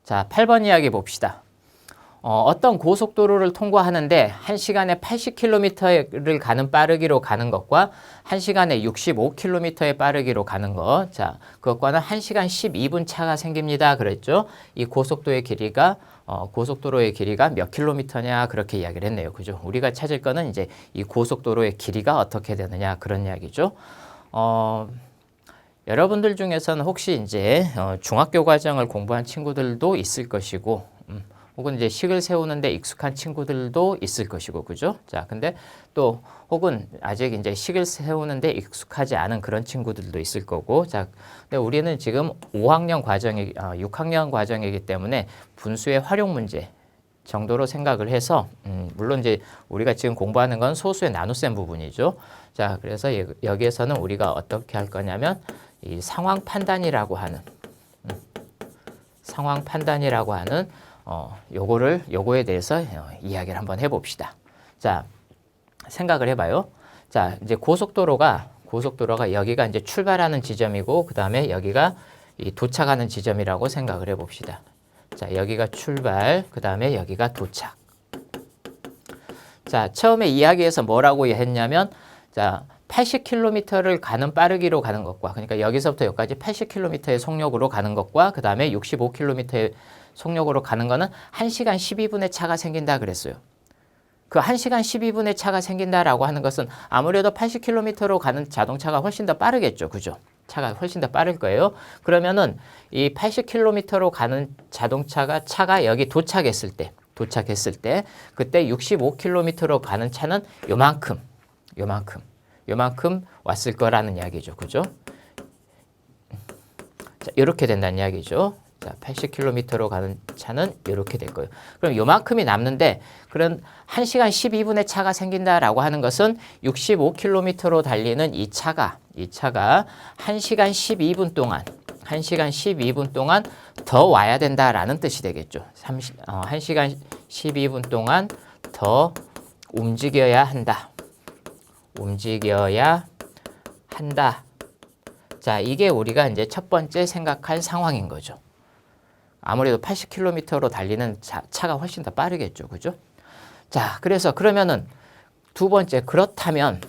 자, 8번 이야기 봅시다. 어떤 고속도로를 통과하는데 1시간에 80km를 가는 빠르기로 가는 것과 1시간에 65km의 빠르기로 가는 것. 자, 그것과는 1시간 12분 차가 생깁니다. 그랬죠? 이 고속도로의 길이가 몇 킬로미터냐 그렇게 이야기를 했네요. 그죠? 우리가 찾을 거는 이제 이 고속도로의 길이가 어떻게 되느냐 그런 이야기죠. 여러분들 중에서는 혹시 이제 중학교 과정을 공부한 친구들도 있을 것이고 혹은 이제 식을 세우는데 익숙한 친구들도 있을 것이고, 그죠? 자, 근데 또 혹은 아직 이제 식을 세우는데 익숙하지 않은 그런 친구들도 있을 거고, 자, 근데 우리는 지금 6학년 과정이기 때문에 분수의 활용 문제 정도로 생각을 해서, 물론 이제 우리가 지금 공부하는 건 소수의 나눗셈 부분이죠. 자, 그래서 여기에서는 우리가 어떻게 할 거냐면 이 상황 판단이라고 하는 요거에 대해서 이야기를 한번 해봅시다. 자, 생각을 해봐요. 자, 이제 고속도로가 여기가 이제 출발하는 지점이고, 그 다음에 여기가 이 도착하는 지점이라고 생각을 해봅시다. 자, 여기가 출발, 그 다음에 여기가 도착. 자, 처음에 이야기에서 뭐라고 했냐면, 자, 80km를 가는 빠르기로 가는 것과, 그러니까 여기서부터 여기까지 80km의 속력으로 가는 것과, 그 다음에 65km의 속력으로 가는 거는 1시간 12분의 차가 생긴다 그랬어요. 그 1시간 12분의 차가 생긴다라고 하는 것은 아무래도 80km로 가는 자동차가 훨씬 더 빠르겠죠. 그죠? 차가 훨씬 더 빠를 거예요. 그러면은 이 80km로 가는 차가 여기 도착했을 때 그때 65km로 가는 차는 요만큼 왔을 거라는 이야기죠. 그죠? 자, 이렇게 된다는 이야기죠. 자, 80km로 가는 차는 이렇게 될 거예요. 그럼 요만큼이 남는데 그런 1시간 12분의 차가 생긴다라고 하는 것은 65km로 달리는 이 차가 1시간 12분 동안 더 와야 된다라는 뜻이 되겠죠. 1시간 12분 동안 더 움직여야 한다. 자, 이게 우리가 이제 첫 번째 생각할 상황인 거죠. 아무래도 80km로 달리는 차가 훨씬 더 빠르겠죠. 그죠? 자, 그러면은 두 번째, 그렇다면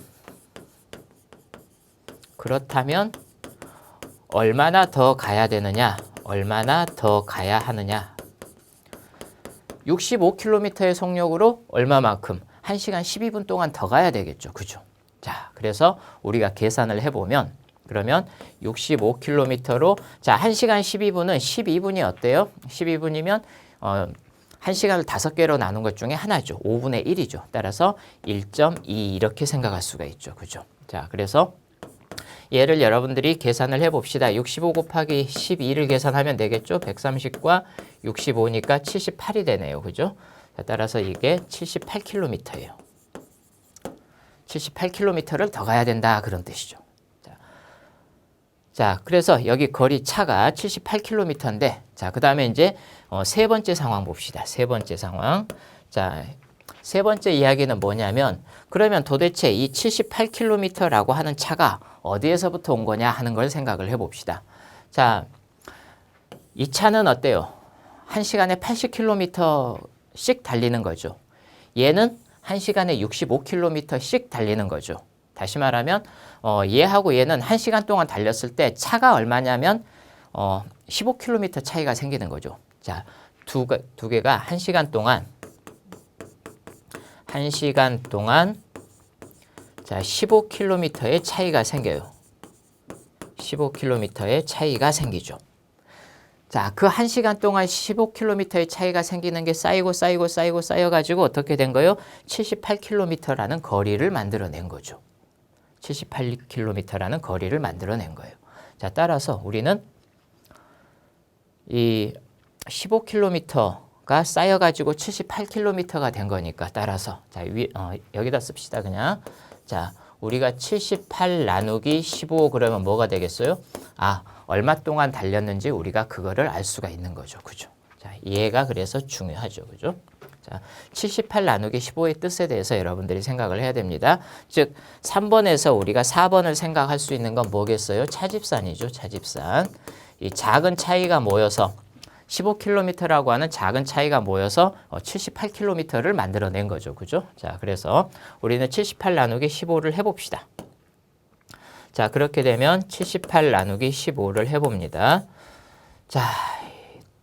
얼마나 더 가야 되느냐? 얼마나 더 가야 하느냐? 65km의 속력으로 얼마만큼? 1시간 12분 동안 더 가야 되겠죠. 그죠? 자, 그래서 우리가 계산을 해보면 그러면 65km로 자, 1시간 12분은 12분이 어때요? 12분이면 1시간을 5개로 나눈 것 중에 하나죠. 5분의 1이죠. 따라서 1.2 이렇게 생각할 수가 있죠. 그죠? 자, 그래서 얘를 여러분들이 계산을 해봅시다. 65 곱하기 12를 계산하면 되겠죠. 130과 65니까 78이 되네요. 그죠? 자, 따라서 이게 78km예요. 78km를 더 가야 된다. 그런 뜻이죠. 자, 그래서 여기 거리 차가 78km인데, 자, 그 다음에 이제 세 번째 상황 봅시다. 세 번째 상황. 자, 세 번째 이야기는 뭐냐면, 그러면 도대체 이 78km라고 하는 차가 어디에서부터 온 거냐 하는 걸 생각을 해봅시다. 자, 이 차는 어때요? 1시간에 80km씩 달리는 거죠. 얘는 1시간에 65km씩 달리는 거죠. 다시 말하면 얘하고 얘는 1시간 동안 달렸을 때 차가 얼마냐면 15km 차이가 생기는 거죠. 자, 두 개가 1시간 동안 자, 15km의 차이가 생겨요. 15km의 차이가 생기죠. 자, 그 1시간 동안 15km의 차이가 생기는 게 쌓여가지고 어떻게 된 거예요? 78km라는 거리를 만들어낸 거죠. 78km라는 거리를 만들어낸 거예요. 자, 따라서 우리는 이 15km가 쌓여가지고 78km가 된 거니까 따라서 자, 여기다 씁시다 그냥. 자, 우리가 78 나누기 15 그러면 뭐가 되겠어요? 아, 얼마 동안 달렸는지 우리가 그거를 알 수가 있는 거죠. 그죠? 자, 얘가 그래서 중요하죠. 그죠? 자, 78 나누기 15의 뜻에 대해서 여러분들이 생각을 해야 됩니다. 즉 3번에서 우리가 4번을 생각할 수 있는 건 뭐겠어요? 차집산이죠. 차집산. 이 작은 차이가 모여서 15km라고 하는 작은 차이가 모여서 78km를 만들어낸 거죠. 그죠? 자, 그래서 우리는 78 나누기 15를 해봅시다. 자, 그렇게 되면 78 나누기 15를 해봅니다. 자,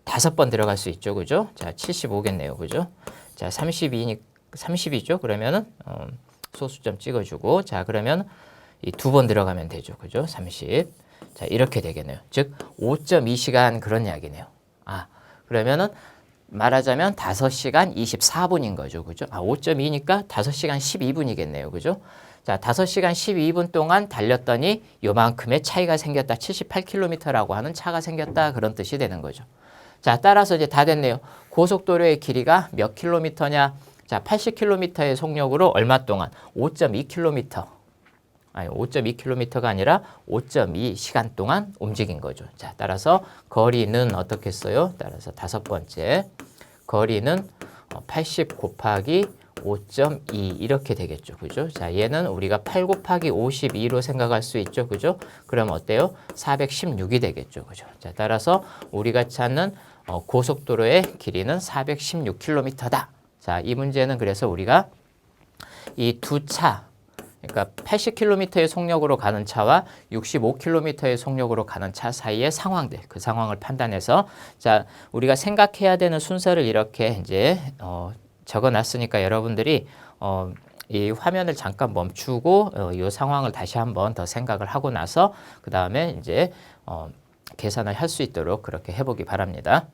5번 들어갈 수 있죠. 그죠? 자, 75겠네요. 그죠? 자, 30이죠. 그러면은 소수점 찍어주고, 자, 그러면 이 2번 들어가면 되죠. 그죠? 30. 자, 이렇게 되겠네요. 즉, 5.2시간 그런 이야기네요. 아, 그러면은 말하자면 5시간 24분인 거죠. 그죠? 아, 5.2니까 5시간 12분이겠네요. 그죠? 자, 5시간 12분 동안 달렸더니 요만큼의 차이가 생겼다. 78km라고 하는 차가 생겼다. 그런 뜻이 되는 거죠. 자, 따라서 이제 다 됐네요. 고속도로의 길이가 몇 킬로미터냐? 자, 80km의 속력으로 얼마 동안? 5.2km. 아니, 5.2km가 아니라 5.2시간 동안 움직인 거죠. 자, 따라서 거리는 어떻게 써요? 따라서 5번째. 거리는 80 곱하기 5.2 이렇게 되겠죠. 그죠? 자, 얘는 우리가 8 곱하기 52로 생각할 수 있죠. 그죠? 그럼 어때요? 416이 되겠죠. 그죠? 자, 따라서 우리가 찾는 고속도로의 길이는 416km다. 자, 이 문제는 그래서 우리가 이 두 차, 그러니까 80km의 속력으로 가는 차와 65km의 속력으로 가는 차 사이의 상황들, 그 상황을 판단해서 자, 우리가 생각해야 되는 순서를 이렇게 이제 적어놨으니까 여러분들이 이 화면을 잠깐 멈추고 이 상황을 다시 한번 더 생각을 하고 나서 그 다음에 이제 계산을 할 수 있도록 그렇게 해보기 바랍니다.